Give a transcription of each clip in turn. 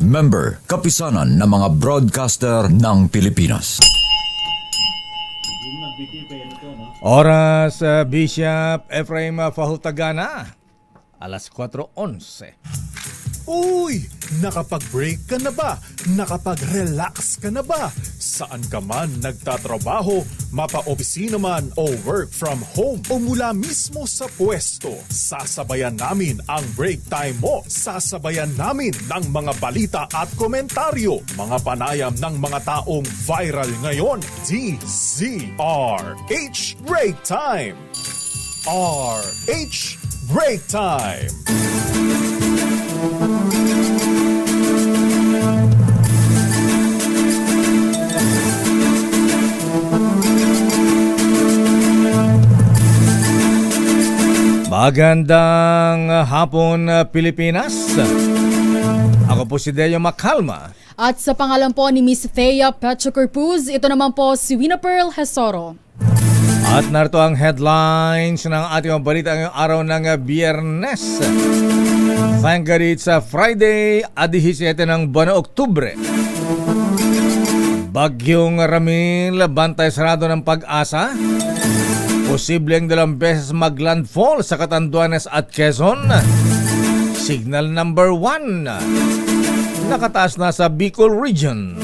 Member, kapisanan ng mga broadcaster ng Pilipinas. Oras, Bishop Ephraim Fahultagana, alas 4:11. Uy! Nakapag-break ka na ba? Nakapag-relax ka na ba? Saan ka man nagtatrabaho, mapa-opisina man o work from home o mula mismo sa pwesto, sasabayan namin ang break time mo. Sasabayan namin ng mga balita at komentaryo, mga panayam ng mga taong viral ngayon. DZRH Break Time! RH Break Time! Magandang hapon, Pilipinas. Ako po si Deo Macalma. At sa pangalan po ni Miss Thea Pechocorpuz, ito naman po si Wina Pearl Hesoro. At narito ang headlines ng ating mga balita ngayong araw ng Biyernes. Thank God it's Friday, 17 ng buwan ng Oktubre. Bagyong Ramil, bantay sarado ng Pag-asa. Posibleng 2 beses maglandfall sa Catanduanes at Quezon. Signal number 1. Nakataas na sa Bicol Region.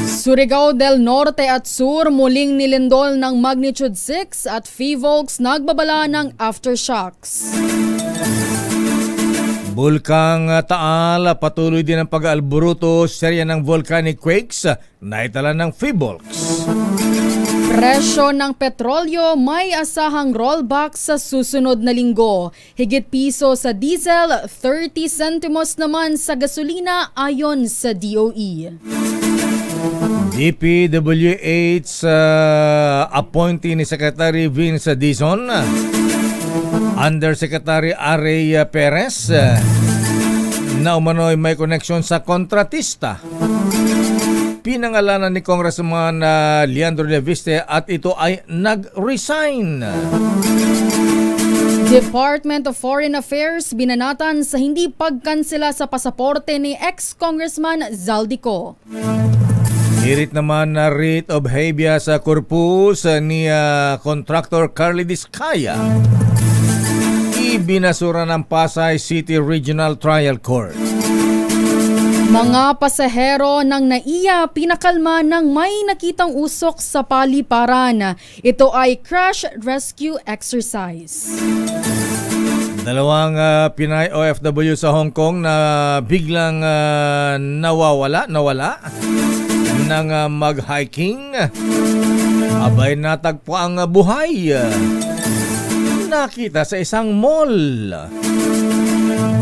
Surigao del Norte at Sur muling nilindol ng magnitude 6 at Fivolks nagbabala ng aftershocks. Bulkang Taal, patuloy din ang pag-aalburuto serya ng volcanic quakes na itala ng Fivolks. Presyo ng petrolyo may asahang rollback sa susunod na linggo. Higit piso sa diesel, 30 centimos naman sa gasolina ayon sa DOE. DPWH appointee ni Secretary Vince Dizon, Undersecretary Arey Perez na umano'y may koneksyon sa kontratista. Pinangalanan ni Congressman Leandro Leviste at ito ay nag-resign. Department of Foreign Affairs binanatan sa hindi pagkansela sa pasaporte ni ex-Congressman Zaldico. Hirit naman na writ of habeas corpus ni contractor Carly Discaya. Ibinasura ng Pasay City Regional Trial Court. Mga pasahero ng NAIA pinakalma ng may nakitang usok sa paliparan. Ito ay crash rescue exercise. 2 Pinay OFW sa Hong Kong na biglang nawala ng mag-hiking. Abay natagpo ang buhay. Nakita sa isang mall.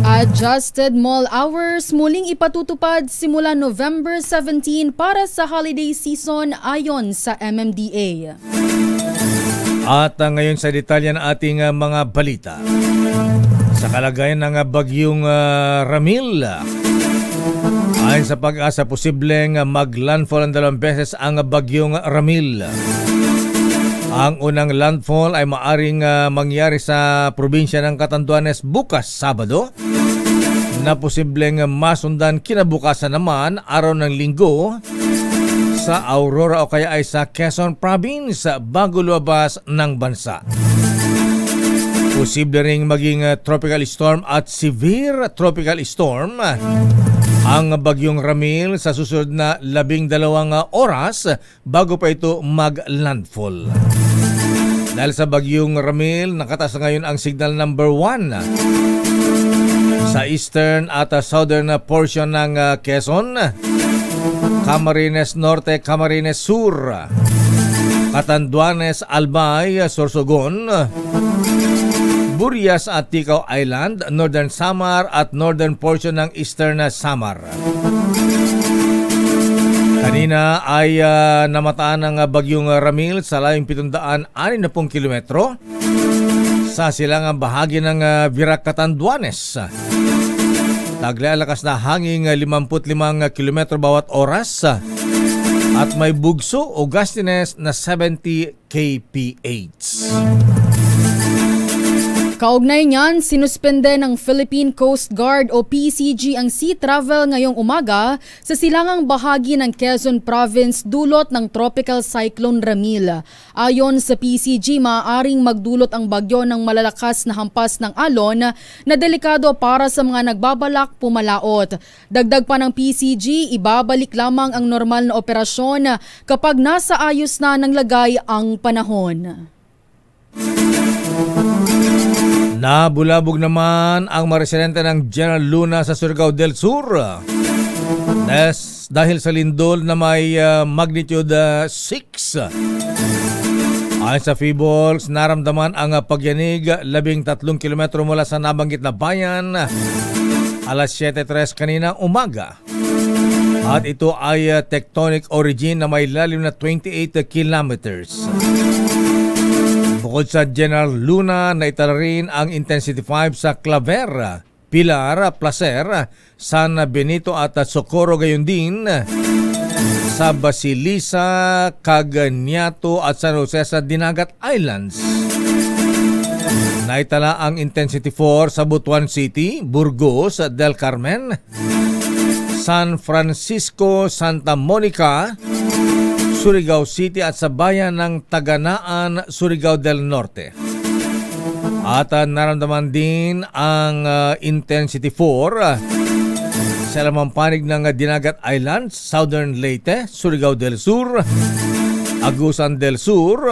Adjusted mall hours muling ipatutupad simula November 17 para sa holiday season ayon sa MMDA. At ngayon sa detalye ng ating mga balita. Sa kalagayan ng bagyong Ramil, ayon sa Pag-asa, posibleng maglandfall ang 2 beses ang bagyong Ramil. Ang unang landfall ay maaring mangyari sa probinsya ng Catanduanes bukas Sabado, na posibleng masundan kinabukasan naman araw ng Linggo sa Aurora o kaya ay sa Quezon Province bago lumabas ng bansa. Posible ring maging tropical storm at severe tropical storm ang bagyong Ramil sa susunod na 12 oras bago pa ito mag-landfall. Dahil sa bagyong Ramil, nakataas ngayon ang signal number 1 sa eastern at southern portion ng Quezon, Camarines Norte, Camarines Sur, Catanduanes, Albay, Sorsogon, Burias at Ticao Island, Northern Samar at northern portion ng Eastern Samar. Kanina ay namataan ng bagyong Ramil sa layong 760 kilometro sa silangang bahagi ng Virac, Catanduanes. Taglay ang lakas na hangin 55 kilometro bawat oras at may bugso o gustiness na 70 kph. Kaugnay niyan, sinuspende ng Philippine Coast Guard o PCG ang sea travel ngayong umaga sa silangang bahagi ng Quezon Province dulot ng Tropical Cyclone Ramil. Ayon sa PCG, maaaring magdulot ang bagyo ng malalakas na hampas ng alon na delikado para sa mga nagbabalak pumalaot. Dagdag pa ng PCG, ibabalik lamang ang normal na operasyon kapag nasa ayos na ng lagay ang panahon. Nabulabog naman ang mga residente ng General Luna sa Surigao del Sur dahil sa lindol na may magnitude 6. Ayon sa PHIVOLCS, naramdaman ang pagyanig 13 kilometro mula sa nabanggit na bayan alas 7:03 kaninang umaga. At ito ay tectonic origin na may lalim na 28 kilometers. Bukod sa General Luna, naitala rin ang Intensity 5 sa Claver, Pilar, Placer, San Benito at Socorro, gayon din sa Basilisa, Cagañato at San Jose sa Dinagat Islands. Naitala ang Intensity 4 sa Butuan City, Burgos, Del Carmen, San Francisco, Santa Monica, Surigao City at sa bayan ng Taganaan, Surigao del Norte. At naramdaman din ang Intensity 4 sa lamang panig ng Dinagat Islands, Southern Leyte, Surigao del Sur, Agusan del Sur,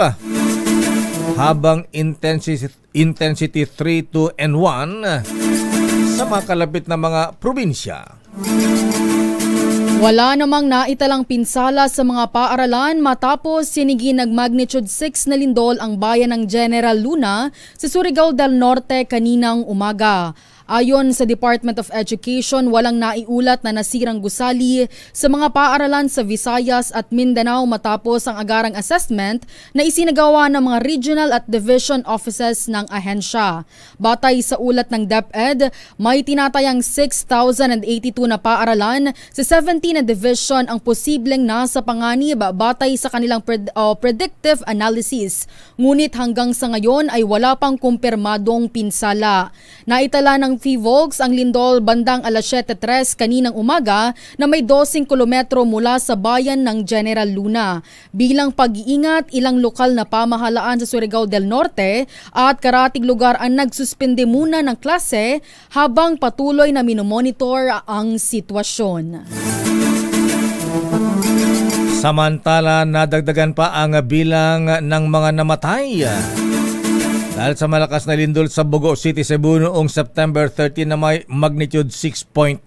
habang Intensity 3, 2, and 1 sa mga kalapit na mga probinsya. Wala namang naitalang pinsala sa mga paaralan matapos sinigin ng magnitude 6 na lindol ang bayan ng General Luna sa Surigao del Norte kaninang umaga. Ayon sa Department of Education, walang naiulat na nasirang gusali sa mga paaralan sa Visayas at Mindanao matapos ang agarang assessment na isinagawa ng mga regional at division offices ng ahensya. Batay sa ulat ng DepEd, may tinatayang 6,082 na paaralan sa 17 na division ang posibleng nasa panganib batay sa kanilang predictive analysis. Ngunit hanggang sa ngayon ay wala pang kumpirmadong pinsala. Naitala ng PHIVOLCS ang lindol bandang alas 7:03 kaninang umaga na may 12 kilometro mula sa bayan ng General Luna. Bilang pag-iingat, ilang lokal na pamahalaan sa Surigao del Norte at karatig lugar ang nagsuspende muna ng klase habang patuloy na minomonitor ang sitwasyon. Samantala, nadagdagan pa ang bilang ng mga namatay dahil sa malakas na lindol sa Bogo City, Cebu noong September 13 na may magnitude 6.9.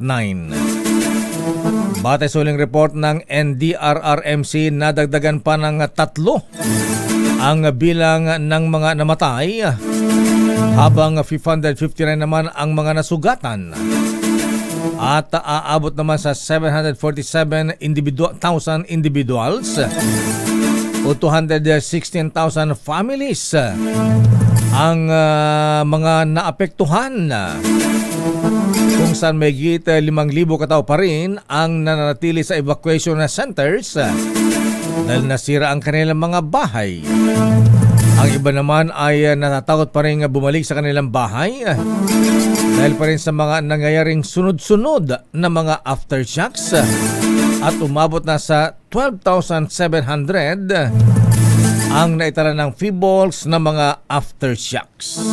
Batay sa huling report ng NDRRMC, nadagdagan pa ng 3 ang bilang ng mga namatay habang 559 naman ang mga nasugatan. At aabot naman sa 747,000 individuals o 216,000 families ang mga naapektuhan, kung saan may higit 5,000 katao pa rin ang nananatili sa evacuation centers dahil nasira ang kanilang mga bahay. Ang iba naman ay natatakot pa rin bumalik sa kanilang bahay dahil pa rin sa mga nangyayaring sunod-sunod na mga aftershocks at umabot na sa 12,700 ang naitala ng PHIVOLCS na mga aftershocks.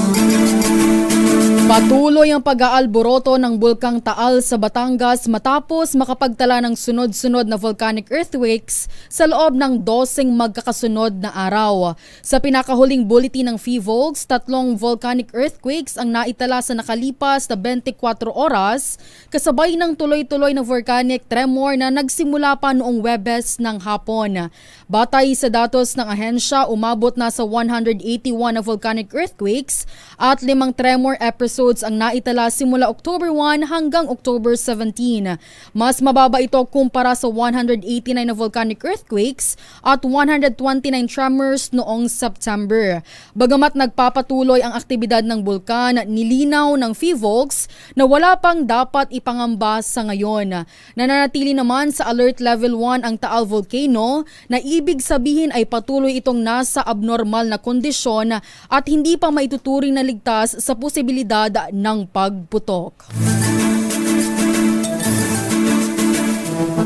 Patuloy ang pag-aalboroto ng Bulkang Taal sa Batangas matapos makapagtala ng sunod-sunod na volcanic earthquakes sa loob ng 12 magkakasunod na araw. Sa pinakahuling bulletin ng PHIVOLCS, 3 volcanic earthquakes ang naitala sa nakalipas na 24 oras kasabay ng tuloy-tuloy na volcanic tremor na nagsimula pa noong Huwebes ng hapon. Batay sa datos ng ahensya, umabot na sa 181 na volcanic earthquakes at 5 tremor epicenters episodes ang naitala simula October 1 hanggang October 17. Mas mababa ito kumpara sa 189 na volcanic earthquakes at 129 tremors noong September. Bagamat nagpapatuloy ang aktibidad ng bulkan, nilinaw ng PHIVOLCS na wala pang dapat ipangamba sa ngayon. Nananatili naman sa Alert Level 1 ang Taal Volcano na ibig sabihin ay patuloy itong nasa abnormal na kondisyon at hindi pa maituturing na ligtas sa posibilidad ng pagputok.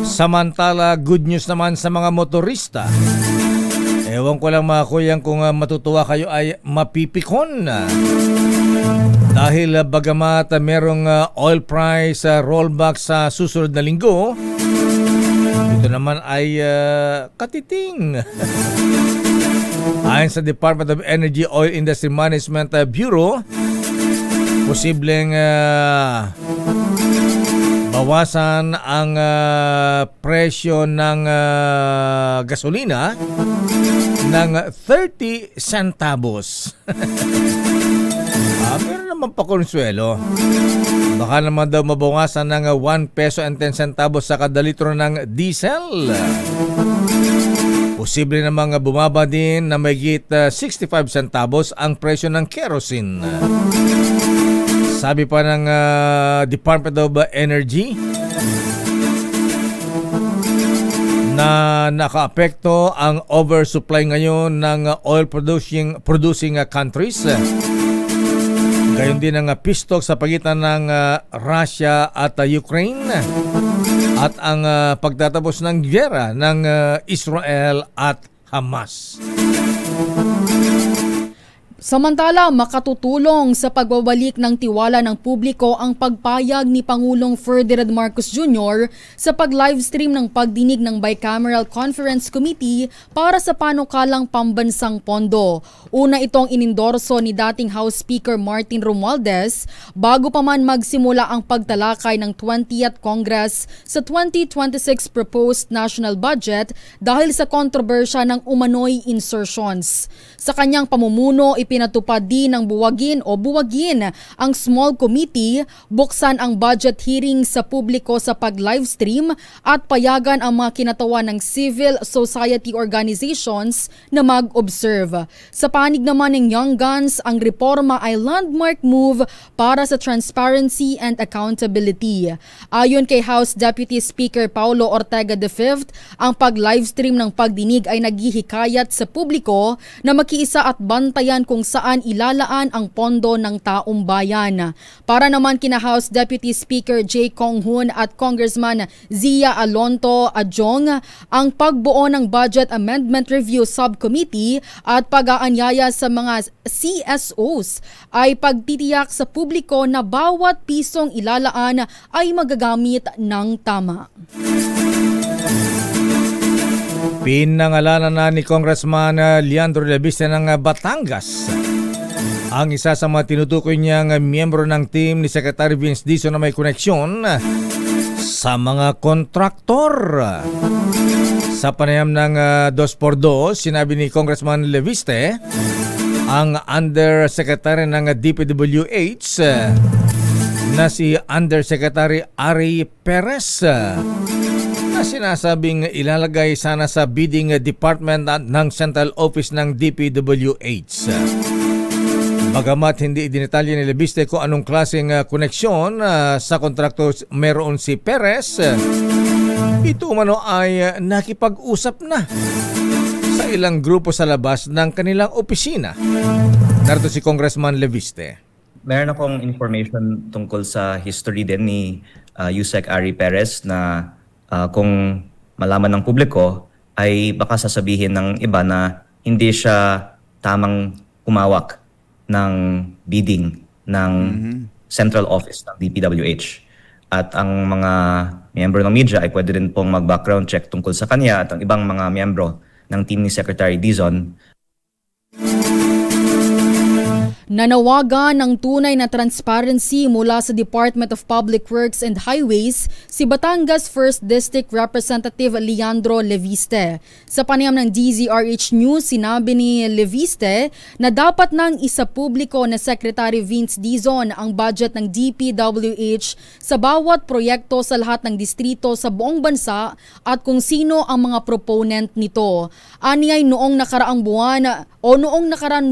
Samantala, good news naman sa mga motorista. Ewan ko lang mga kuyang kung matutuwa kayo ay mapipikon. Dahil bagamat merong oil price rollback sa susunod na linggo, ito naman ay katiting. Ayon sa Department of Energy Oil Industry Management Bureau, posibleng bawasan ang presyo ng gasolina ng 30 centavos. Meron naman pa konsuelo. Baka naman daw mabawasan ng 1 peso and 10 centavos sa kada litro ng diesel. Posible namang bumaba din na mahigit 65 centavos ang presyo ng kerosene. Sabi pa ng Department of Energy na nakaapekto ang oversupply ngayon ng oil producing countries. Gayon din ang pistok sa pagitan ng Russia at Ukraine at ang pagtatapos ng giyera ng Israel at Hamas. Samantala, makatutulong sa pagbabalik ng tiwala ng publiko ang pagpayag ni Pangulong Ferdinand Marcos Jr. sa pag-livestream ng pagdinig ng Bicameral Conference Committee para sa panukalang pambansang pondo. Una itong inendorso ni dating House Speaker Martin Romualdez bago pa man magsimula ang pagtalakay ng 20th Congress sa 2026 proposed national budget dahil sa kontrobersya ng umano'y insertions. Sa kanyang pamumuno, ipinatupad din ng buwagin ang small committee, buksan ang budget hearing sa publiko sa pag-livestream at payagan ang mga kinatawan ng civil society organizations na mag-observe. Sa panig naman ng Young Guns, ang reforma ay landmark move para sa transparency and accountability. Ayon kay House Deputy Speaker Paulo Ortega V, ang pag-livestream ng pagdinig ay naghihikayat sa publiko na makiisa at bantayan kung saan ilalaan ang pondo ng taong bayan. Para naman kina House Deputy Speaker Jay Kong-hoon at Congressman Zia Alonto Adjong, ang pagbuo ng Budget Amendment Review Subcommittee at pag-aanyaya sa mga CSOs ay pagtitiyak sa publiko na bawat pisong ilalaan ay magagamit ng tama. Pinangalanan na ni Congressman Leandro Leviste ng Batangas ang isa sa mga tinutukoy niyang miyembro ng team ni Secretary Vince Dizon na may koneksyon sa mga kontraktor. Sa panayam ng 2x2, sinabi ni Congressman Leviste, ang Undersecretary ng DPWH na si Undersecretary Ari Perez na sinasabing ilalagay sana sa bidding department ng Central Office ng DPWH. Bagamat hindi idinitalya ni Leviste kung anong klaseng koneksyon sa kontraktor meron si Perez, ito umano ay nakipag-usap na sa ilang grupo sa labas ng kanilang opisina. Narito si Congressman Leviste. Meron akong information tungkol sa history din ni Yusek Ari Perez na kung malaman ng publiko ay baka sasabihin ng iba na hindi siya tamang humawak ng bidding ng Central Office ng DPWH. At ang mga miyembro ng media ay pwede rin pong mag-background check tungkol sa kanya at ang ibang mga miyembro ng team ni Secretary Dizon. Nanawagan ng tunay na transparency mula sa Department of Public Works and Highways si Batangas 1st District Representative Leandro Leviste. Sa panayam ng DZRH News, sinabi ni Leviste na dapat nang isapubliko na Secretary Vince Dizon ang budget ng DPWH sa bawat proyekto sa lahat ng distrito sa buong bansa at kung sino ang mga proponent nito. Anyay noong nakaraang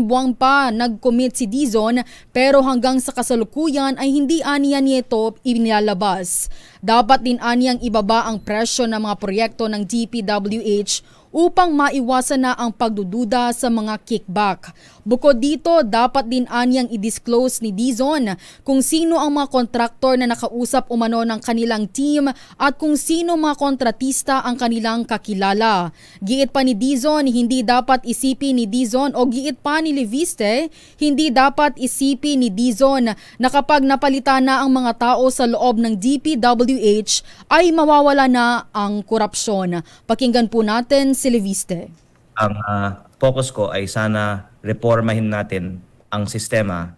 buwan pa nag-commit si Dizon pero hanggang sa kasalukuyan ay hindi aniya nito inilalabas. Dapat din aniyang ibaba ang presyo ng mga proyekto ng DPWH upang maiwasan na ang pagdududa sa mga kickback. Bukod dito, dapat din aniyang i-disclose ni Dizon kung sino ang mga kontraktor na nakausap umano ng kanilang team at kung sino mga kontratista ang kanilang kakilala. Giit pa ni Dizon, hindi dapat isipin ni Dizon o giit pa ni Leviste, hindi dapat isipin ni Dizon na kapag napalitan na ang mga tao sa loob ng DPWH ay mawawala na ang korupsyon. Pakinggan po natin si Leviste. Ang focus ko ay sana reformahin natin ang sistema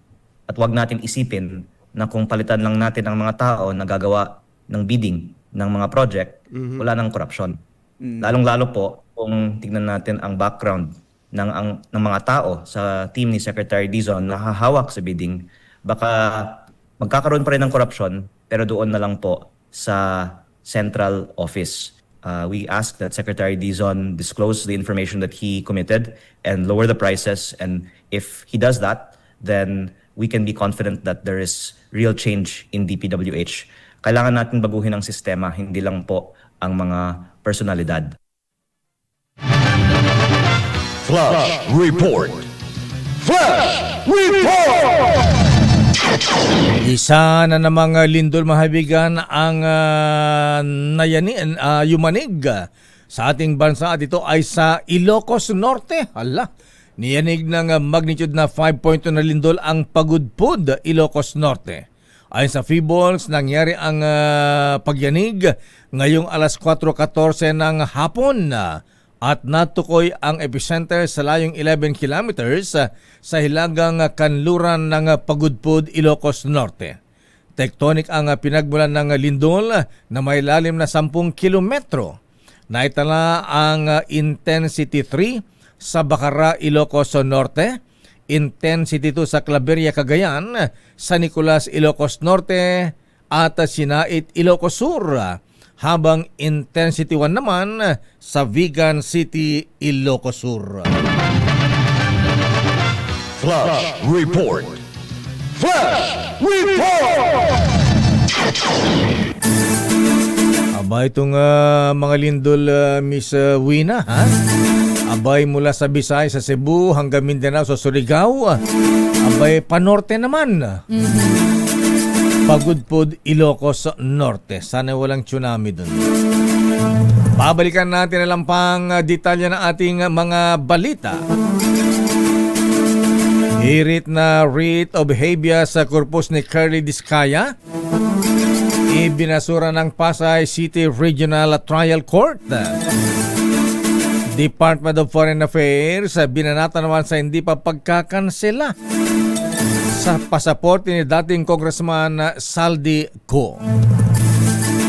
at wag natin isipin na kung palitan lang natin ang mga tao na gagawa ng bidding ng mga project, wala nang korupsyon. Lalong-lalo po kung tignan natin ang background ng mga tao sa team ni Secretary Dizon na hahawak sa bidding, baka magkakaroon pa rin ng korupsyon pero doon na lang po sa central office. We ask that Secretary Dizon disclose the information that he committed and lower the prices. And if he does that, then we can be confident that there is real change in DPWH. Kailangan natin baguhin ang sistema, hindi lang po ang mga personalidad. Flash Report! Flash Report! Isa na namang lindol mahabigan ang yumanig sa ating bansa at ito ay sa Ilocos Norte. Hala, niyanig ng magnitude na 5.2 na lindol ang Pagudpud, Ilocos Norte. Ayon sa Feebles, nangyari ang pagyanig ngayong alas 4:14 ng hapon at natukoy ang epicenter sa layong 11 kilometers sa hilagang kanluran ng Pagudpud, Ilocos Norte. Tectonic ang pinagmulan ng lindol na may lalim na 10 kilometro. Naitala ang Intensity 3 sa Bacara, Ilocos Norte, Intensity 2 sa Claveria, Cagayan, San Nicolas, Ilocos Norte at Sinait, Ilocos Sur, habang Intensity 1 naman sa Vigan City, Ilocos Sur. Flash Report! Flash Report! Abay itong mga lindol, Miss Wina, ha? Abay mula sa Visayas sa Cebu hanggang Mindanao sa Surigao. Abay panorte naman. Pagudpud, Ilocos Norte. Sana walang tsunami dun. Babalikan natin na lang pang detalye ng ating mga balita. Hirit na writ of habeas sa korpus ni Curly Discaya. Ibinasura ng Pasay City Regional Trial Court. Department of Foreign Affairs binanata naman sa hindi pa pagkakansela sa pasaporte ni dating Congressman Saldi Co.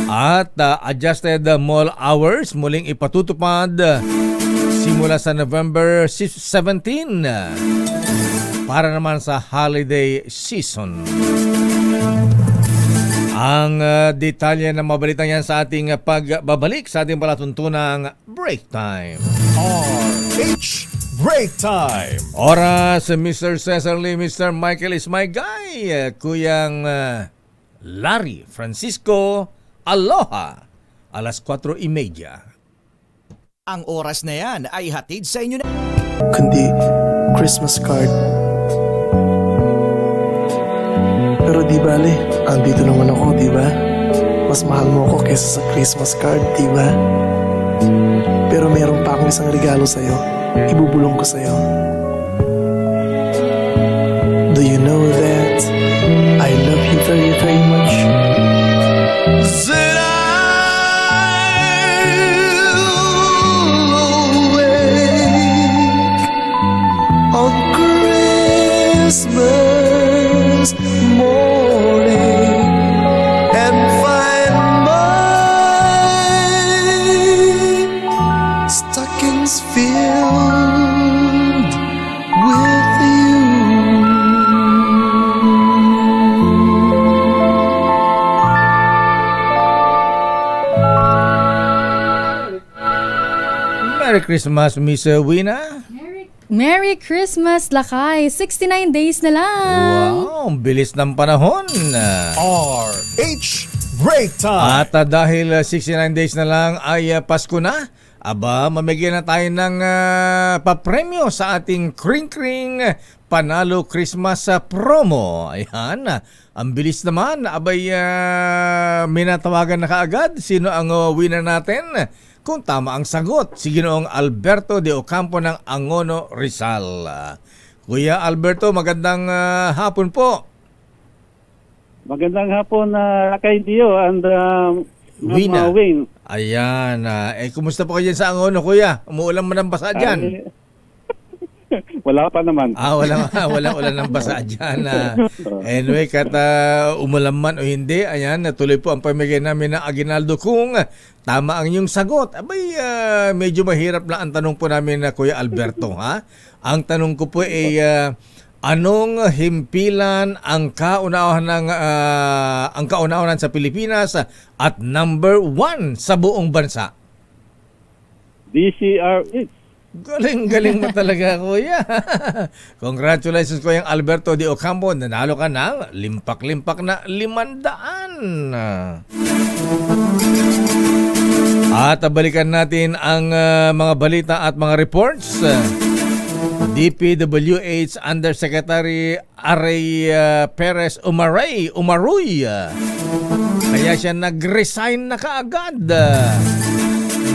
At adjusted mall hours muling ipatutupad simula sa November 17 para naman sa holiday season. Ang detalye ng mabalitang yan sa ating pagbabalik sa ating palatuntunang Break Time. RH Break Time. Oras, Mr. Cesar Lee, Mr. Michael is my guy. Kuyang Larry Francisco, aloha. Alas 4:30. Ang oras na yan ay hatid sa inyo na... Kundi Christmas card. Pero di bale, andito naman ako, di ba? Mas mahal mo ako kaysa sa Christmas card, di ba? Pero meron pa akong isang regalo sa'yo. Ibubulong ko sa'yo. Do you know that I love you very, very much? Said I'll awake on Christmas Merry Christmas, Miss Wina. Merry Christmas, Lakay. 69 days na lang. Wow, ang bilis ng panahon. RH Break Time! At dahil 69 days na lang ay Pasko na, aba, mamigyan na tayo ng papremyo sa ating Kring Kring Panalo Christmas promo. Ayan, ang bilis naman. Abay, minatawagan na kaagad. Sino ang winner natin? Kung tama ang sagot, si Ginoong Alberto de Ocampo ng Angono, Rizal. Kuya Alberto, magandang hapon po. Magandang hapon na kay Dio and Wina. Wayne. Ayan, kumusta po kayo dyan sa Angono, kuya? Umuulan mo ng basa dyan? Wala pa naman. Walang ulan ng basa dyan. Anyway, umulan man o hindi, ayan, natuloy po ang pamigay namin ng Aguinaldo kung tama ang inyong sagot. Abay, medyo mahirap na ang tanong po namin na Kuya Alberto, ha? Ang tanong ko po ay, anong himpilan ang kaunawanan sa Pilipinas at number 1 sa buong bansa? DCRH. Galing mo talaga, kuya. Congratulations, Kuya Alberto de Ocampo. Nanalo ka ng limpak-limpak na 500. At balikan natin ang mga balita at mga reports. DPWH Undersecretary Aray Perez Umaruy. Kaya siya nag-resign na kaagad.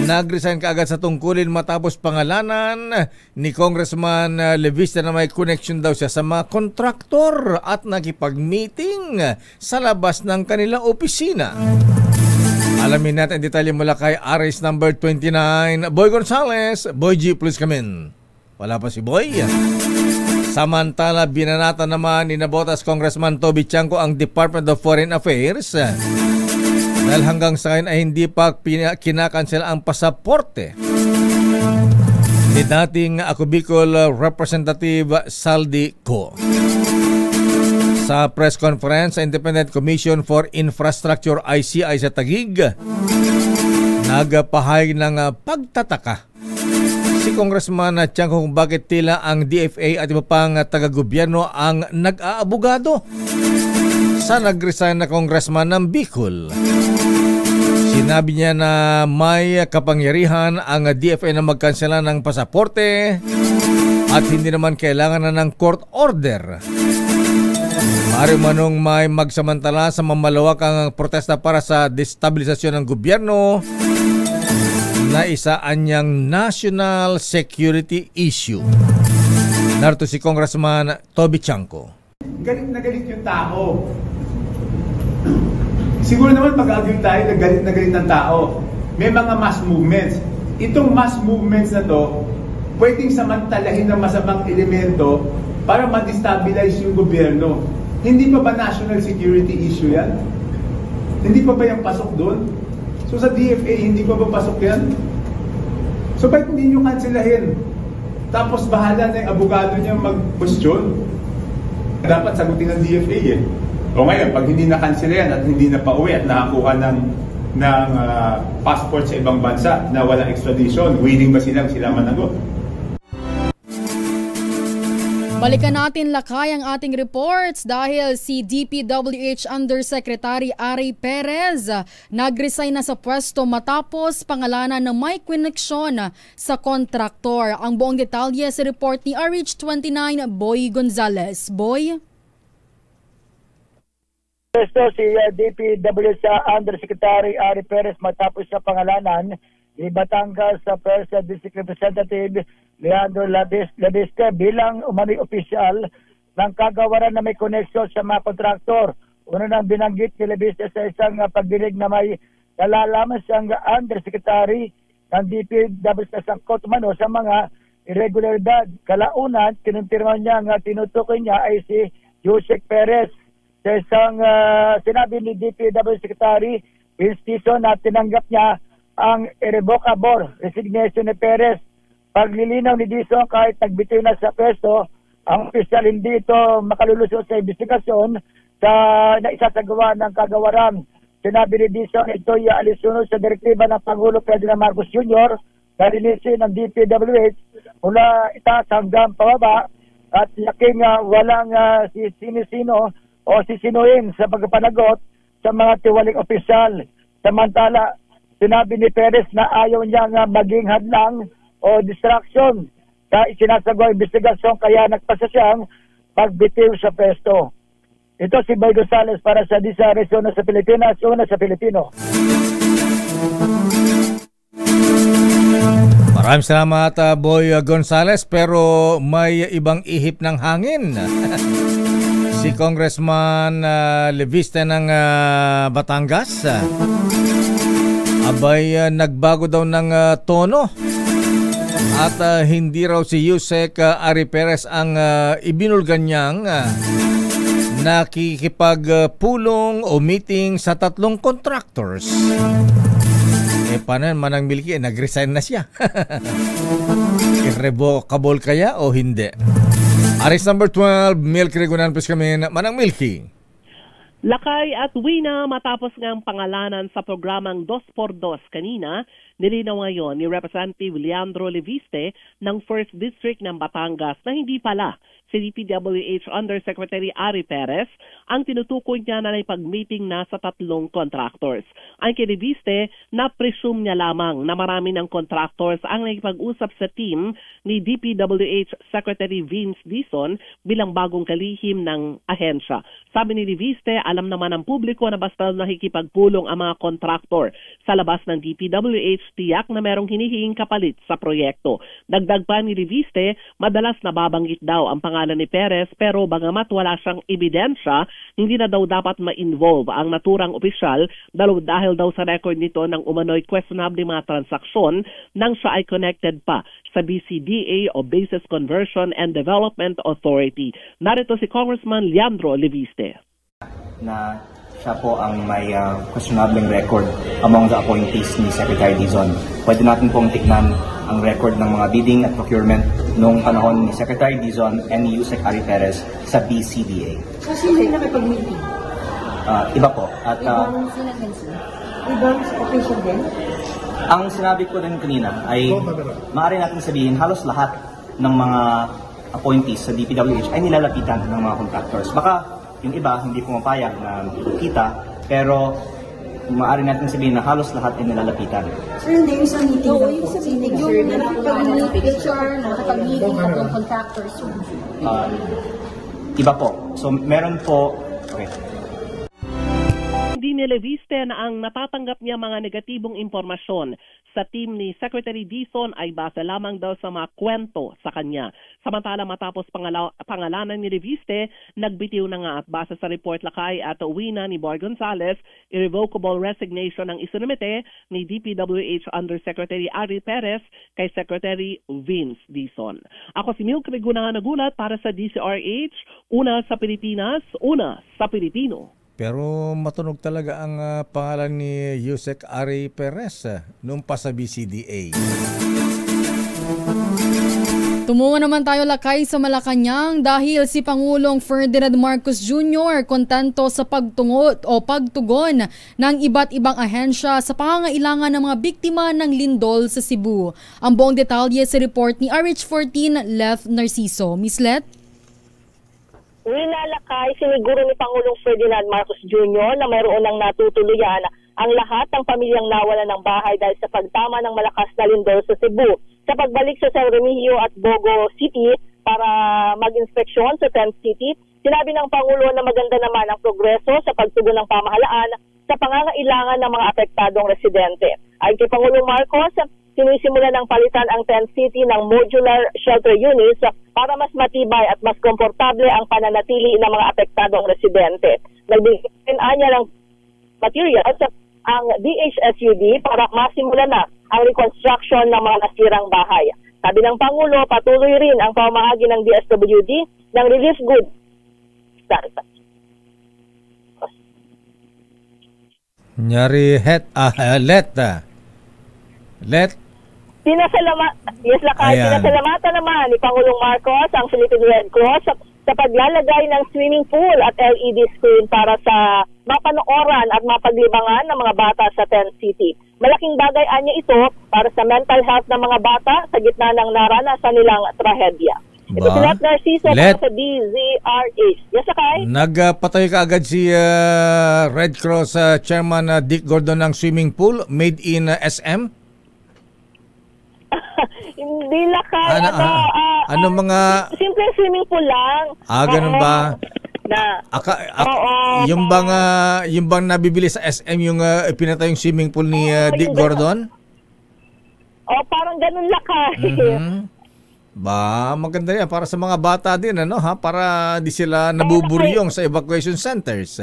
Nag-resign kaagad sa tungkulin matapos pangalanan ni Congressman Levista na may connection daw siya sa mga kontraktor at nakipag-meeting sa labas ng kanilang opisina. Alamin natin ang detalye mula kay RS number 29, Boy Gonzales. Boy G, please come in. Wala pa si Boy. Samantala, binanata naman ni Nabotas Congressman Toby Chanco ang Department of Foreign Affairs dahil hanggang sa ngayon ay hindi pa kinakansel ang pasaporte ni dating Ako Bicol Representative Saldi Co. Sa press conference sa Independent Commission for Infrastructure ICI sa Taguig, nagpahayag ng pagtataka si Congressman Chanco kung bakit tila ang DFA at iba pang taga-gobyerno ang nag-aabogado sa nag-resign na congressman ng Bicol. Sinabi niya na may kapangyarihan ang DFA na magkansela ng pasaporte at hindi naman kailangan na ng court order. Maaari manong may magsamantala sa mamalawakang protesta para sa destabilisasyon ng gobyerno na isaan niyang national security issue. Narito si Congressman Toby Chanco. Galit na galit yung tao. Siguro naman pag-agree tayo na galit ng tao. May mga mass movements. Itong mass movements na to, pwedeng samantalahin ng masamang elemento para ma-destabilize yung gobyerno. Hindi pa ba national security issue yan? Hindi pa ba yung pasok doon? So sa DFA, hindi pa ba pasok yan? So ba't hindi nyo kanselahin? Tapos bahala na yung abogado niya mag-question. Dapat sagutin ng DFA eh. O ngayon, pag hindi na-cancel yan at hindi na pauwi at nakakuha ng passport sa ibang bansa na walang extradition, willing ba sila managot? Balikan natin, Lakay, ang ating reports dahil si DPWH Undersecretary Aray Perez nag-resign na sa pwesto matapos pangalanan na may connection sa kontraktor. Ang buong detalye sa report ni RH29 Boy Gonzales. Boy? Ito si DPWH Undersecretary Aray Perez matapos sa pangalanan ni Batangas sa First District Representative Leandro Labiste bilang umano'y opisyal ng kagawaran na may koneksyon sa mga kontraktor. Una nang binanggit ni Labiste sa isang pagdinig na may nalalaman siyang Undersecretary ng DPWH sa sangkot umano sa mga irregularidad. Kalaunan, kinumpirma niya nga tinutukoy niya ay si Yusek Perez. Sa isang sinabi ni DPWH Secretary Vinstizo na tinanggap niya ang irrevocable resignation ni Perez. Paglilinaw ni Dizon, kahit nagbitiw na sa pwesto, ang opisyal hindi ito makalulusot sa investigasyon na isasagawa ng kagawaran. Sinabi ni Dizon, ito ay alisunod sa direktiba ng Pangulo Ferdinand Marcos Jr. kalinisin ng DPWH mula itaas hanggang pababa at yaking walang sino-sino o sisinuin sa pagpapanagot sa mga tiwaling opisyal. Samantala, sinabi ni Perez na ayaw niyang maging hadlang o distraction sa isinasagawa investigasyon kaya nagpasa siyang pagbitiw sa pwesto. Ito si Boy Gonzales para sa DCRS Una sa Pilipinas, Una sa Pilipino. Maraming salamat Boy Gonzales, pero may ibang ihip ng hangin. Si Congressman Leviste ng Batangas abay nagbago daw ng tono at hindi raw si Yusek Ari Perez ang ibinulgan niyang nakikipagpulong o meeting sa 3 contractors. Paano Manang Milky? Nag-resign na siya. Irrevocable kaya o hindi? Aris number 12, Milky Regunan, please kami. Manang Milky. Lakay at Wina matapos ngang pangalanan sa programang 2x2 kanina, nilinaw ngayon ni Representative Leandro Leviste ng 1st District ng Batangas na hindi pala si DPWH Undersecretary Ari Perez ang tinutukoy niya na ipag-meeting na sa 3 contractors. Ang kay Leviste, na-presume niya lamang na marami ng contractors ang nakipag-usap sa team ni DPWH Secretary Vince Dizon bilang bagong kalihim ng ahensya. Sabi ni Leviste, alam naman ng publiko na basta nakikipagpulong ang mga contractor sa labas ng DPWH, tiyak na merong hinihinging kapalit sa proyekto. Dagdag pa ni Leviste, madalas nababanggit daw ang pangalan ni Perez pero bagamat wala siyang ebidensya, hindi na daw dapat ma-involve ang naturang opisyal dahil daw sa record nito ng umano'y questionable mga transaksyon nang siya ay connected pa sa BCDA o Basis Conversion and Development Authority. Narito si Congressman Leandro Leviste. Na siya po ang may questionable record among the appointees ni Secretary Dizon. Pwede natin pong tignan ang record ng mga bidding at procurement noong panahon ni Secretary Dizon and ni Yusek Ari Perez sa BCDA. So, sino yung nakipag-meeting? Iba po. At, ibang sinagency? Ibang official din? Ang sinabi ko rin kanina ay maaari natin sabihin halos lahat ng mga appointees sa DPWH ay nilalapitan ng mga contractors. Baka yung iba hindi pumapayag na kita, pero maaari natin sabihin na halos lahat ay nilalapitan. So hindi yung sa meeting lang po? Yung nakapag-meeting ka ng contractors? Iba po. So meron po, okay. Hindi ni Leviste na ang natatanggap niya mga negatibong impormasyon sa team ni Secretary Dizon ay base lamang daw sa mga kwento sa kanya. Samantala matapos pangalanan ni Leviste, nagbitiw na nga at base sa report lakay at Wina ni Boy Gonzales, irrevocable resignation ang isinumite ni DPWH Undersecretary Ari Perez kay Secretary Vince Dizon. Ako si Milky Regunan nagulat para sa DCRH, Una sa Pilipinas, Una sa Pilipino. Pero matunog talaga ang pangalan ni Yusek Ari Perez noong pa sa BCDA. Tumungo naman tayo lakay sa Malacanang dahil si Pangulong Ferdinand Marcos Jr. kontento sa pagtugon ng iba't ibang ahensya sa pangangailangan ng mga biktima ng lindol sa Cebu. Ang buong detalye sa report ni RH14 Leth Narciso. Miss Leth? Winalakay siniguro ni Pangulong Ferdinand Marcos Jr. na mayroon ng natutuluyan ang lahat ng pamilyang nawalan ng bahay dahil sa pagtama ng malakas na lindol sa Cebu. Sa pagbalik sa San Remigio at Bogo City para mag-inspeksyon sa Tent City, sinabi ng Pangulo na maganda naman ang progreso sa pagtugon ng pamahalaan sa pangangailangan ng mga apektadong residente. Ayon kay Pangulong Marcos, sinisimula ng palitan ang Tent City ng modular shelter units para mas matibay at mas komportable ang pananatili ng mga apektadong residente. Nagbigyan niya ng materials ang DHSUD para masimulan na ang reconstruction ng mga nasirang bahay. Sabi ng Pangulo, patuloy rin ang pamahagi ng DSWD ng relief goods. Nyari Let Pinasalamatan naman ni Pangulong Marcos ang Philippine Red Cross sa paglalagay ng swimming pool at LED screen para sa mapanooran at mapaglibangan ng mga bata sa Tent City. Malaking bagay anya ito para sa mental health ng mga bata sa gitna ng naranasan nilang trahedya. Ito si Let Narciso para sa DZRH. Yes, Akay? Nagpatay ka agad si Red Cross Chairman Dick Gordon ng swimming pool made in SM? Hindi Lakay. Ano mga... Simple swimming pool lang. Ganun ba? Oo. Yung bang nabibili sa SM yung pinatay yung swimming pool ni Dick Gordon? Parang ganun Lakay. Maganda yan para sa mga bata din, para di sila nabuburyong sa evacuation centers.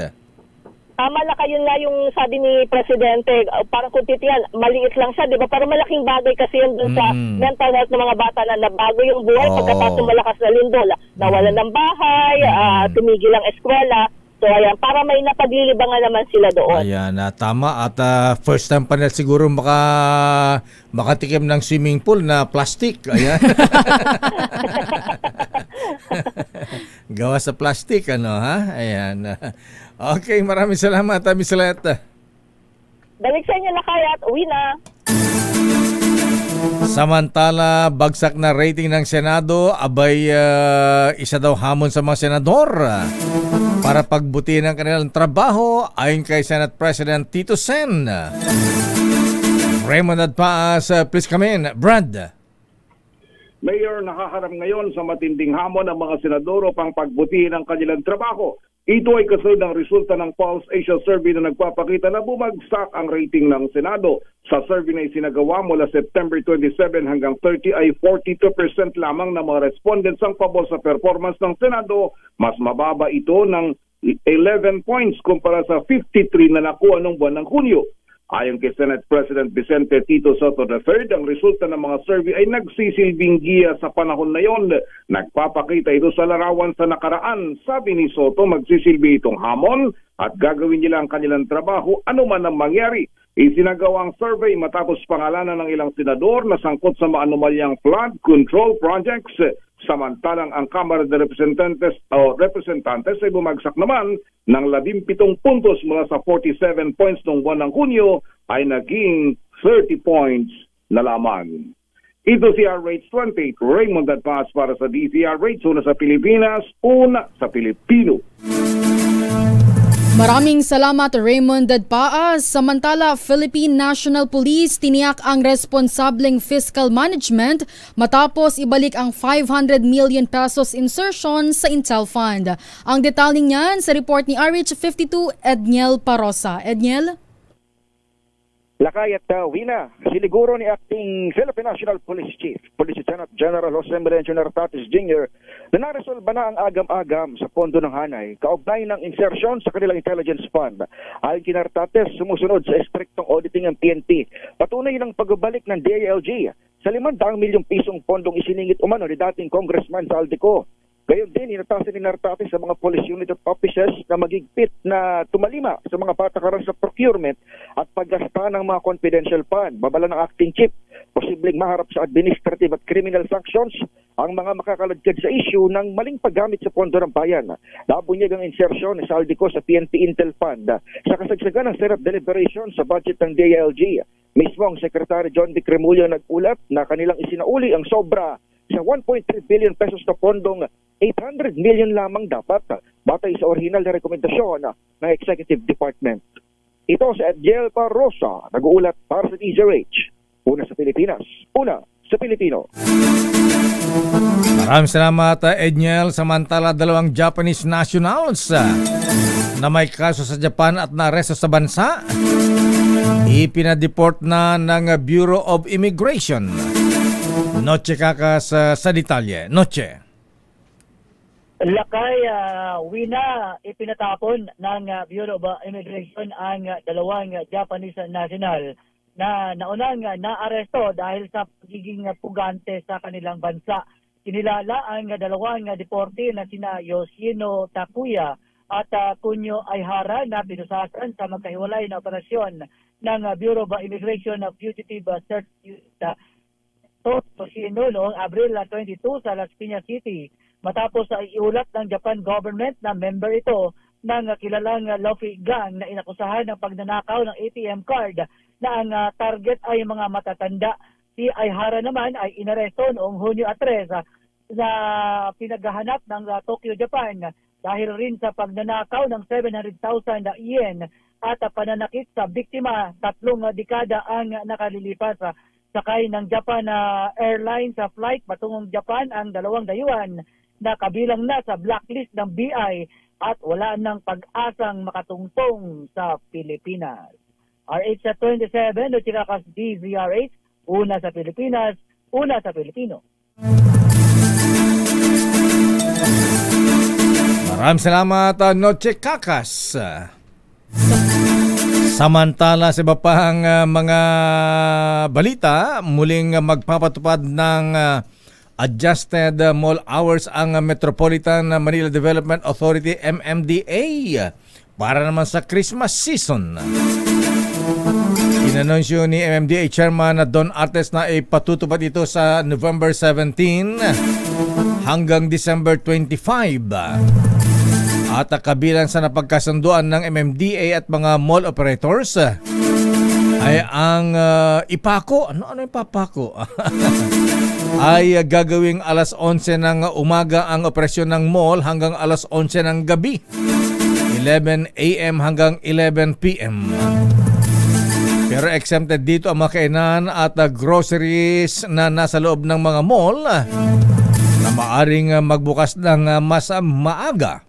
Tama Lakay, yun nga yung sabi ni Presidente, parang kung titiyan, maliit lang siya, di ba? Pero malaking bagay kasi yun dun sa mental health ng mga bata na nabago yung buhay pagkatapos ng malakas na lindol. Nawalan ng bahay, tumigil ang eskwela. So ayan, para may napaglilibangan naman sila doon. Ayan, tama. At first time pa nila siguro makatikim ng swimming pool na plastic. Ayan. Gawa sa plastic, Ayan. Okay, maraming salamat, Miss Let. Balik sa inyo na kaya at uwi na. Samantala, bagsak na rating ng Senado, isa daw hamon sa mga senador para pagbutihin ang kanilang trabaho ayon kay Senate President Tito Sen. Raymond Adpaas, please come in. Brad. Mayor, nakaharap ngayon sa matinding hamon ng mga senador upang pagbutihin ang kanilang trabaho. Ito ay kasunod ng resulta ng Pulse Asia Survey na nagpapakita na bumagsak ang rating ng Senado. Sa survey na isinagawa mula September 27 hanggang 30 ay 42% lamang ng mga respondents ang pabor sa performance ng Senado. Mas mababa ito ng 11 points kumpara sa 53 na nakuha noong buwan ng Hunyo. Ayon kay Senate President Vicente Tito Soto III, ang resulta ng mga survey ay nagsisilbing giya sa panahon na yon. Nagpapakita ito sa larawan sa nakaraan. Sabi ni Soto, magsisilbi itong hamon at gagawin nila ang kanilang trabaho anuman ang mangyari. Isinagawa ang survey matapos pangalanan ng ilang senador na sangkot sa maanumalyang flood control projects. Samantalang ang Kamara de Representantes ay bumagsak naman ng 17 puntos mula sa 47 points noong buwan ng Hunyo ay naging 30 points na lamang. Ito si RH28, Raymond Adpaas para sa DZRH, una sa Pilipinas, una sa Pilipino. Maraming salamat Raymond Adpaas. Samantala, Philippine National Police tiniyak ang responsableng fiscal management matapos ibalik ang 500 million pesos insertion sa Intel Fund. Ang detalye niyan sa report ni RH52 Edniel Parosa. Edniel? Lakay at Wina, siniguro ni Acting Philippine National Police Chief, Police Lieutenant General Jose Melencio Nartates Jr. na naresolba na ang agam-agam sa pondo ng hanay, kaugnay ng insertion sa kanilang intelligence fund. Ayon kay Nartates, sumusunod sa estriktong auditing ng PNP. Patunay ng pagbabalik ng DILG sa 500 milyong pisong pondong isiningit umano ni dating Congressman Saldico. Gayon din, inatasan ni Nartates sa mga police unit at offices na magigpit na tumalima sa mga patakaran sa procurement at paggasta ng mga confidential fund. Babala ng acting chief, posibleng maharap sa administrative at criminal sanctions ang mga makakaladkad sa issue ng maling paggamit sa pondo ng bayan. Nabunyag ang insertion ni Saldico sa PNP Intel Fund sa kasagsagan ng Senate deliberation sa budget ng DILG. Mismo ang Secretary John D. Cremullo nag-ulat na kanilang isinauli ang sobra sa 1.3 billion pesos na pondong 800 million lamang dapat batay sa original na rekomendasyon ng Executive Department. Ito si Edniel Parosa, nag-uulat para sa DZRH. Una sa Pilipinas, una sa Pilipino. Maraming salamat Edniel. Samantala, 2 Japanese nationals na may kaso sa Japan at naaresto sa bansa ipinadeport na ng Bureau of Immigration. Noche kakas sa detalye. Noche. Lakay, Wina, ipinatapon ng Bureau of Immigration ang 2 Japanese national na naunang naaresto dahil sa pagiging pugante sa kanilang bansa. Kinilala ang 2 deporte na sina Yoshino Takuya at Kunyo Aihara na pinusasan sa magkahiwalay na operasyon ng Bureau of Immigration of Fugitive Search Unit Toshino noong Abril 22 sa Las Piñas City matapos ay iulat ng Japan government na member ito ng kilalang Luffy gang na inakusahan ng pagnanakaw ng ATM card na ang target ay mga matatanda. Si Aihara naman ay inaresto noong Hunyo 3 sa pinaghahanap ng Tokyo, Japan dahil rin sa pagnanakaw ng 700,000 yen at pananakit sa biktima. 3 dekada ang nakalilipas. Sakay ng Japan Airlines sa flight patungong Japan ang 2 dayuhan na kabilang na sa blacklist ng BI at wala ng pag-asang makatungtong sa Pilipinas. RH27, Chirakas DZRH, una sa Pilipinas, una sa Pilipino. Maraming salamat, Noche Kakas. Samantala sa iba pang mga balita, muling magpapatupad ng adjusted mall hours ang Metropolitan Manila Development Authority MMDA para naman sa Christmas season. Inanunsyo ni MMDA Chairman Don Artes na ipatutupad ito sa November 17 hanggang December 25. At kabilang sa napagkasunduan ng MMDA at mga mall operators ay ang ipako. Ano yung papako? ay gagawing alas 11 ng umaga ang operasyon ng mall hanggang alas 11 ng gabi. 11 a.m. hanggang 11 p.m. Pero exempted dito ang mga kainan at groceries na nasa loob ng mga mall na maaring magbukas ng mas maaga.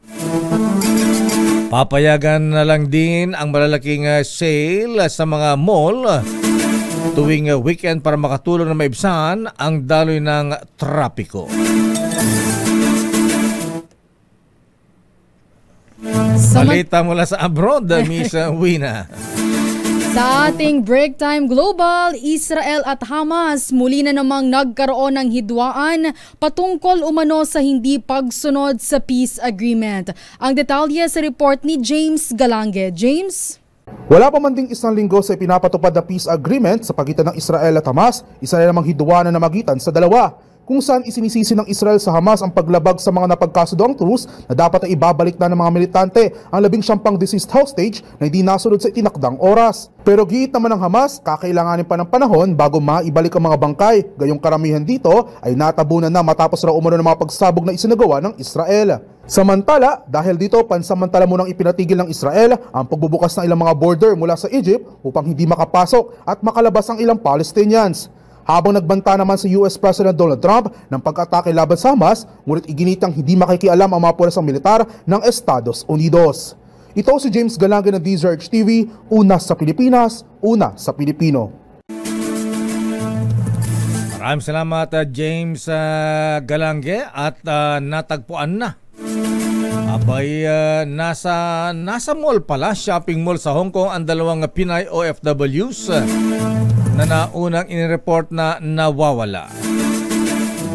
Papayagan na lang din ang malalaking sale sa mga mall tuwing weekend para makatulong na maibsan ang daloy ng trapiko. Balita mula sa abroad, Miss Wina. Sa ating Break Time Global, Israel at Hamas muli na namang nagkaroon ng hidwaan patungkol umano sa hindi pagsunod sa peace agreement. Ang detalye sa report ni James Galange. James? Wala pa man ding isang linggo sa pinapatupad na peace agreement sa pagitan ng Israel at Hamas, isa na namang hidwaan na namagitan sa dalawa, kung saan isinisisi ng Israel sa Hamas ang paglabag sa mga napagkasundoang truce na dapat ay ibabalik na ng mga militante ang 19 deceased hostage na hindi nasunod sa itinakdang oras. Pero giit naman ng Hamas, kakailanganin pa ng panahon bago maibalik ang mga bangkay. Gayong karamihan dito ay natabunan na matapos raw umano ng mga pagsabog na isinagawa ng Israel. Samantala, dahil dito pansamantala munang ipinatigil ng Israel ang pagbubukas ng ilang mga border mula sa Egypt upang hindi makapasok at makalabas ang ilang Palestinians. Habang nagbanta naman si US President Donald Trump ng pag-atake laban sa Hamas, ngunit iginitang hindi makikialam ang mga puwersang militar ng Estados Unidos. Ito si James Galange ng DZRH TV, una sa Pilipinas, una sa Pilipino. Maraming salamat James Galange at natagpuan na. Abay, nasa mall pala, shopping mall sa Hong Kong ang 2 Pinay OFWs na naunang inireport na nawawala.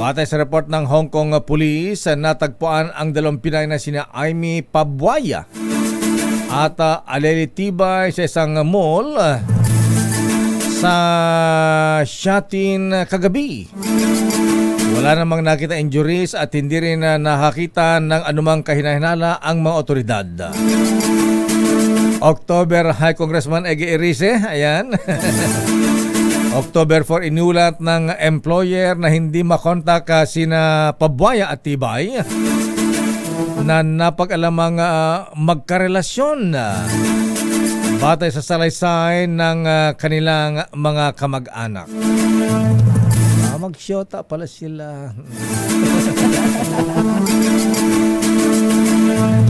Batay sa report ng Hong Kong Police, natagpuan ang 2 Pinay na sina Aimee Pabwaya at Aleli Tibay sa isang mall sa Shatin kagabi. Wala namang nakita injuries at hindi rin nakakita ng anumang kahinahinala ang mga otoridad. October High Congressman Ege Erice, ayan. October 4, inulat ng employer na hindi makontak sina Pabwaya at Tibay na napag-alamang magkarelasyon batay sa salaysay ng kanilang mga kamag-anak. Magsyota pala sila.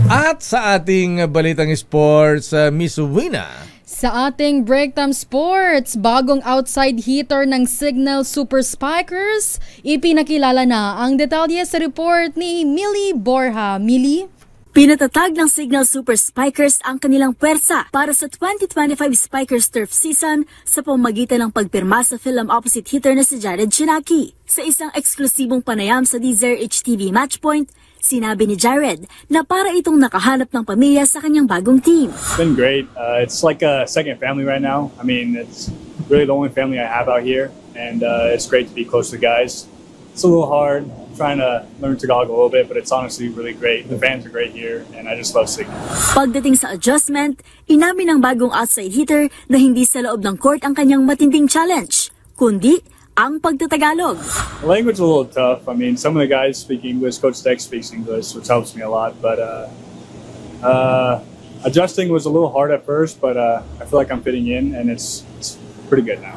At sa ating balitang sports, Miss Wina. Sa ating Breaktime Sports, bagong outside hitter ng Signal Super Spikers, ipinakilala na. Ang detalye sa report ni Millie Borja. Millie? Pinatatag ng Signal Super Spikers ang kanilang pwersa para sa 2025 Spikers Turf Season sa pamamagitan ng pagpirma sa film opposite hitter na si Jared Chinaki. Sa isang eksklusibong panayam sa DZRH TV Matchpoint, sinabi ni Jared na para itong nakahanap ng pamilya sa kanyang bagong team. It's been great. It's like a second family right now. I mean, it's really the only family I have out here, and it's great to be close to the guys. it's a little hard. I'm trying to learn Tagalog a little bit, but it's honestly really great. The fans are great here, and I just love Signal. Pagdating sa adjustment, inamin ng bagong outside hitter na hindi sa loob ng court ang kanyang matinding challenge, kundi ang pagtatagalog. The language is a little tough. I mean, some of the guys speak English. Coach Deck speaks English, which helps me a lot. But adjusting was a little hard at first, but I feel like I'm fitting in, and it's pretty good now.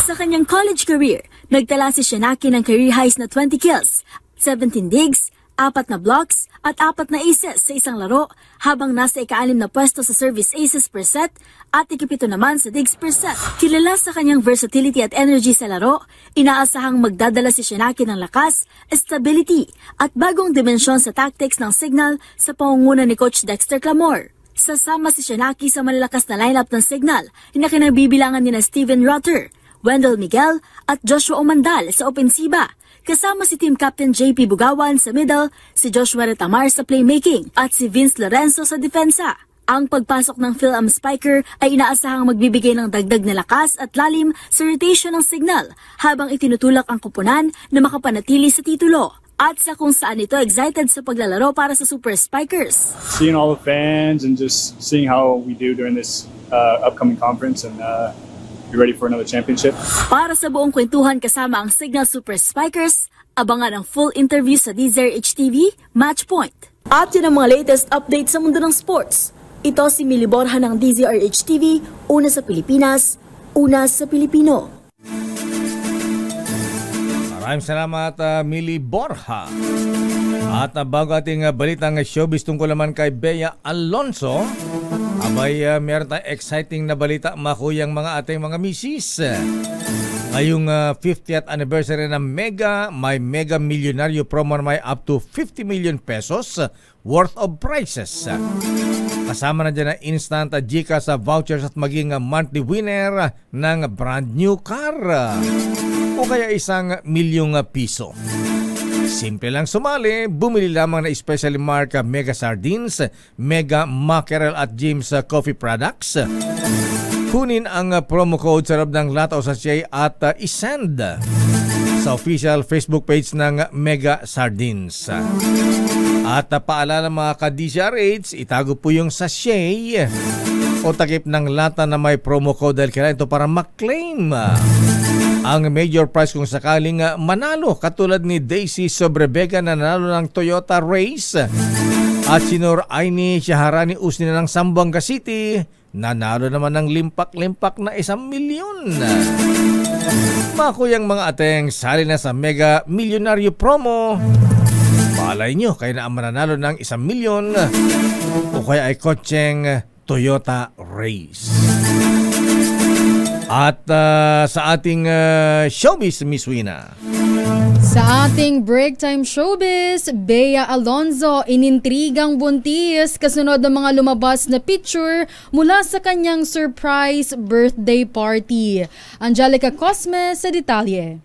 Sa kanyang college career, nagtala si Shanaki ng career highs na 20 kills, 17 digs, 4 na blocks, at 4 na aces sa isang laro, habang nasa ika-6 na pwesto sa service aces per set at ika-7 naman sa digs per set. Kilala sa kanyang versatility at energy sa laro, inaasahang magdadala si Shanaki ng lakas, stability, at bagong dimensyon sa tactics ng Signal sa pangunguna ni Coach Dexter Clamor. Sasama si Shanaki sa malalakas na lineup ng Signal na kinabibilangan ni na Steven Rutter, Wendell Miguel at Joshua Omandal sa opensiba, kasama si team captain JP Bugawan sa middle, si Joshua Retamar sa playmaking at si Vince Lorenzo sa depensa. Ang pagpasok ng Phil Spiker ay inaasahang magbibigay ng dagdag na lakas at lalim sa rotation ng Signal habang itinutulak ang koponan na makapanatili sa titulo. At sa kung saan ito excited sa paglalaro para sa Super Spikers. Seeing all the fans and just seeing how we do during this upcoming conference and be ready for another championship. Para sa buong kwentuhan kasama ang Signal Super Spikers, abangan ang full interview sa DZRH TV, Matchpoint. At yun ang mga latest updates sa mundo ng sports. Ito si Millie Borja ng DZRH TV, una sa Pilipinas, una sa Pilipino. Maraming salamat, Millie Borja. At bago ating balitang showbiz tungkol naman kay Bea Alonzo, meron tayong exciting na balita makuyang mga ating mga misis. Ngayong 50th anniversary ng may mega milyonaryo promo na may up to 50 million pesos worth of prizes. Kasama na dyan na instant GCash vouchers at maging monthly winner ng brand new car o kaya 1 milyong piso. Simple lang sumali, bumili lamang na especially mark Mega Sardines, Mega Mackerel at James Coffee Products. Kunin ang promo code sa loob ng lata o sachet at isend sa official Facebook page ng Mega Sardines. At paalala mga ka-DZRH, itago po yung sachet o takip ng lata na may promo code dahil kailangan ito para maklaim ang major prize kung sakaling manalo, katulad ni Daisy Sobrebega na nanalo ng Toyota Race at si Nor Aini Shaharani Usnina ng Zamboanga City nanalo naman ng limpak-limpak na 1 milyon. Mga kuyang mga ateng, sali na sa Mega Milyonaryo Promo. Malay nyo, kayo na ang mananalo ng 1 milyon o kaya ay kotseng Toyota Race. At sa ating showbiz, Miss Wina. Sa ating break time showbiz, Bea Alonzo inintrigang buntis kasunod ng mga lumabas na picture mula sa kanyang surprise birthday party. Angelica Cosme sa detalye.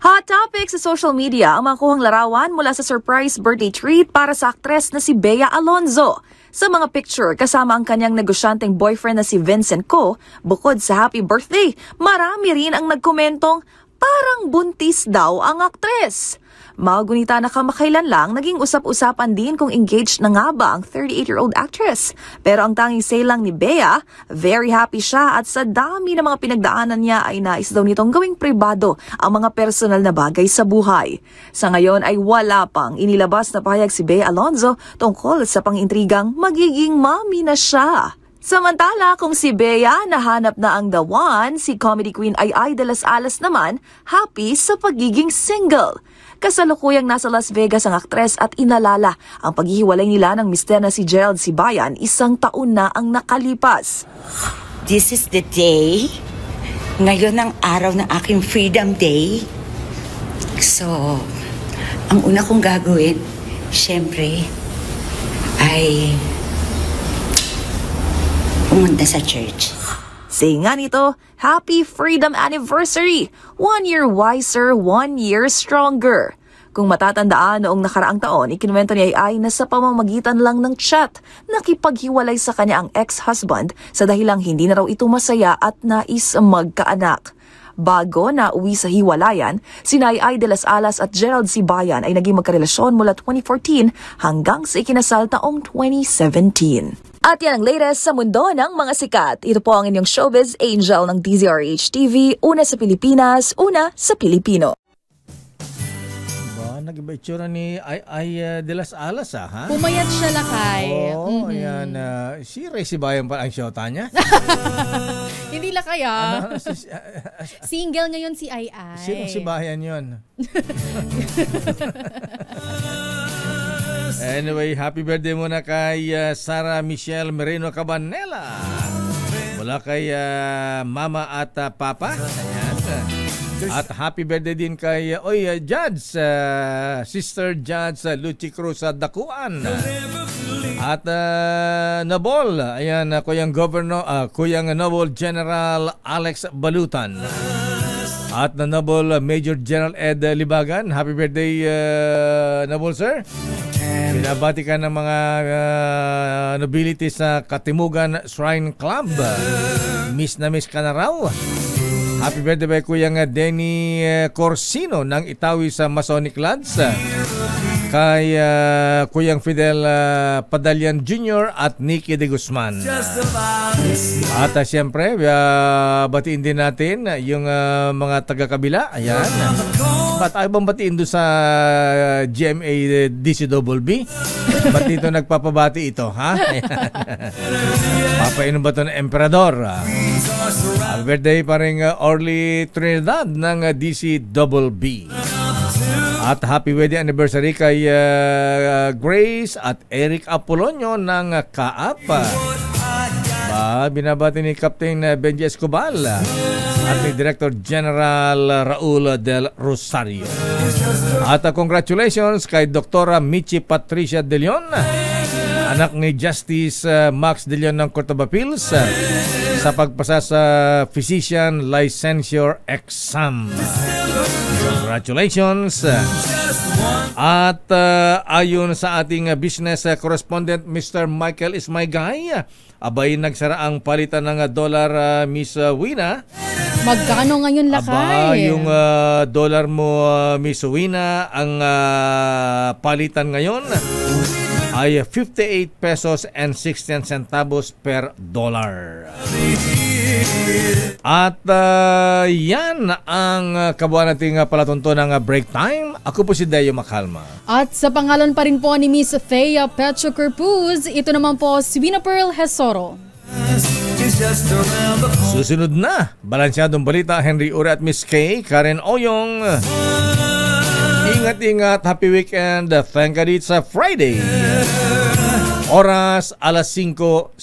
Hot topic sa social media ang makuhang larawan mula sa surprise birthday treat para sa aktres na si Bea Alonzo. Sa mga picture, kasama ang kanyang negosyanteng boyfriend na si Vincent Co, bukod sa happy birthday, marami rin ang nagkomentong parang buntis daw ang aktres. Magunita na kamakailan lang, naging usap-usapan din kung engaged na nga ba ang 38-year-old actress. Pero ang tanging say lang ni Bea, very happy siya at sa dami ng mga pinagdaanan niya ay nais daw nitong gawing pribado ang mga personal na bagay sa buhay. Sa ngayon ay wala pang inilabas na pahayag si Bea Alonzo tungkol sa pang-intrigang magiging mommy na siya. Samantala, kung si Bea nahanap na ang the one, si comedy queen ay dalas-alas naman happy sa pagiging single. Kasalukuyang nasa Las Vegas ang aktres at inalala ang paghihiwalay nila ng mister na si Gerald Sibayan 1 taon na ang nakalipas. This is the day. Ngayon ang araw ng aking Freedom Day. So, ang una kong gagawin, syempre, ay pumunta sa church. Say nga nito, Happy Freedom Anniversary! 1 year wiser, 1 year stronger. Kung matatandaan noong nakaraang taon, ikinuwento ni Ai na sa pamamagitan lang ng chat, nakipaghiwalay sa kanya ang ex-husband sa dahilang hindi na raw ito masaya at nais magkaanak. Bago na uwi sa hiwalayan, sina Ay de las Alas at Gerald Sibayan ay naging magkarelasyon mula 2014 hanggang sa ikinasal taong 2017. At yan ang latest sa mundo ng mga sikat. Ito po ang inyong showbiz angel ng DZRH TV, una sa Pilipinas, una sa Pilipino. Nag-iba itsura ni Ay de las Alas, ha? Pumayat siya, Lakay. Oo, yan. Si Ray Sibayan pa ang shota niya. Hindi, Lakay, single ngayon si Ay. Sinong Sibayan yun? Anyway, happy birthday muna kay Sarah Michelle Merino Cabanela. Mula kay Mama at Papa. Ayan. At happy birthday din kay Judge, Sister Judge Lucy Cruz Dakuan. At Nobol, ayan, Kuyang Nobol General Alex Balutan. At Nobol Major General Ed Libagan. Happy birthday, Nobol sir. Binabati ka ng mga nobility sa Katimugan Shrine Club. Miss na miss ka na raw. Happy birthday by Kuyang Denny Corsino ng Itawi sa Masonic Lads. Kay Kuyang Fidel Padalian Jr. at Nicky de Guzman. At siyempre, batiin din natin yung mga taga-kabila. Ayan. Ba't ayaw bang batiin doon sa GMA DCWB? Ba't dito nagpapabati ito, ha? Papainom ba ito ng Emperador? Happy birthday pa rin Orly Trinidad ng DCWB. At happy wedding anniversary kay Grace at Eric Apolonio ng Kaap. Binabati ni Captain Benji Escobar at ni Director General Raul Del Rosario. At congratulations kay Dr. Michi Patricia De Leon, anak ni Justice Max De Leon ng Court of Appeals, sa pagpasa sa Physician Licensure Exam. Congratulations. At ayon sa ating business correspondent Mr. Michael Ismaygay, abay nagsara ang palitan ng dollar, Miss Wina. Magkano ngayon, Lakay? Aba, yung dollar mo, Miss Wina, ang palitan ngayon ay 58 pesos and 16 centavos per dollar. At yan ang kabuuan nating palatuntunan ng break time. Ako po si Deo Macalma. At sa pangalan pa rin po ni Miss Thea Petro Corpuz, ito naman po si Wina Pearl Hesoro. Susunod na, balansyadong balita, Henry Ure at Miss Kay, Karen Oyong. Ingat-ingat, happy weekend, thank God it's a Friday. Oras alas 5:06.